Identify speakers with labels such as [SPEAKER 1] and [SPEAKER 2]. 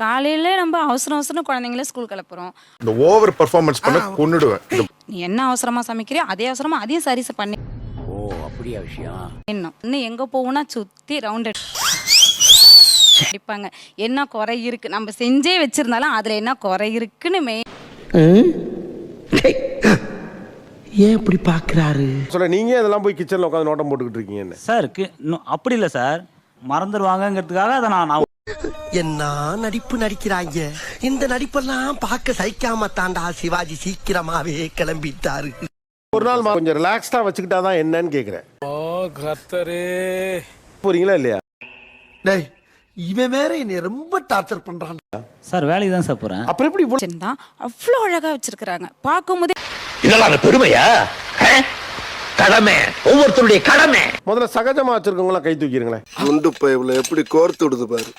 [SPEAKER 1] காலையில நம்ம அவசரம் அவசரம் குழந்தைங்கள ஸ்கூல் கிளப்புறோம்.
[SPEAKER 2] இந்த ஓவர் பெர்ஃபார்மன்ஸ் பண்ண கொன்னுடுவேன்.
[SPEAKER 1] நீ என்ன அவசரமா சமைக்கிறியோ அதே அவசரமா அதையும் சரிசு பண்ணி
[SPEAKER 3] ஓ அப்படியா விஷயம்.
[SPEAKER 1] இன்னும் எங்க போவோம்னா சுத்தி ரவுண்ட் அடிப்பாங்க. என்ன குறை இருக்கு நம்ம செஞ்சே வச்சிருந்தாலும் அதுல என்ன குறை இருக்குன்னு
[SPEAKER 4] ஏன் இப்படி பாக்குறாரு?
[SPEAKER 5] சொல்ல நீங்க இதெல்லாம் போய் கிச்சன்ல உட்காந்து நோட்டம் போட்டுக்கிட்டு இருக்கீங்க
[SPEAKER 6] சார் அப்படி இல்லை சார், மறந்துடுவாங்கங்கிறதுக்காக அதை நான்
[SPEAKER 4] என்ன நடிப்பு நடிக்கிறாங்க. இந்த நடிப்பெல்லாம் பார்க்க சகிக்காம தாண்டா சிவாஜி சீக்கிரமாவே கிளம்பிட்டாரு.
[SPEAKER 5] ஒரு நாள் கொஞ்சம் ரிலாக்ஸ்டா வச்சுக்கிட்டாதான் என்னன்னு கேக்குறேன். போறீங்களா இல்லையா?
[SPEAKER 4] டேய் இவன் வேற என்னை ரொம்ப டார்ச்சர் பண்றான்.
[SPEAKER 6] சார் வேலைக்கு தான் சார் போகிறேன்.
[SPEAKER 5] அப்புறம் எப்படி
[SPEAKER 1] வச்சிருந்தா அவ்வளோ அழகா வச்சிருக்கிறாங்க. பார்க்கும்போதே
[SPEAKER 3] இதெல்லாம் பெருமையா? கடமை, ஒவ்வொருத்தருடைய கடமை.
[SPEAKER 5] முதல்ல சகஜமா வச்சிருக்கவங்களா கை தூக்கிடுங்களேன்.
[SPEAKER 7] குண்டு பைப்ல எப்படி கோர்த்து விடுது பாரு.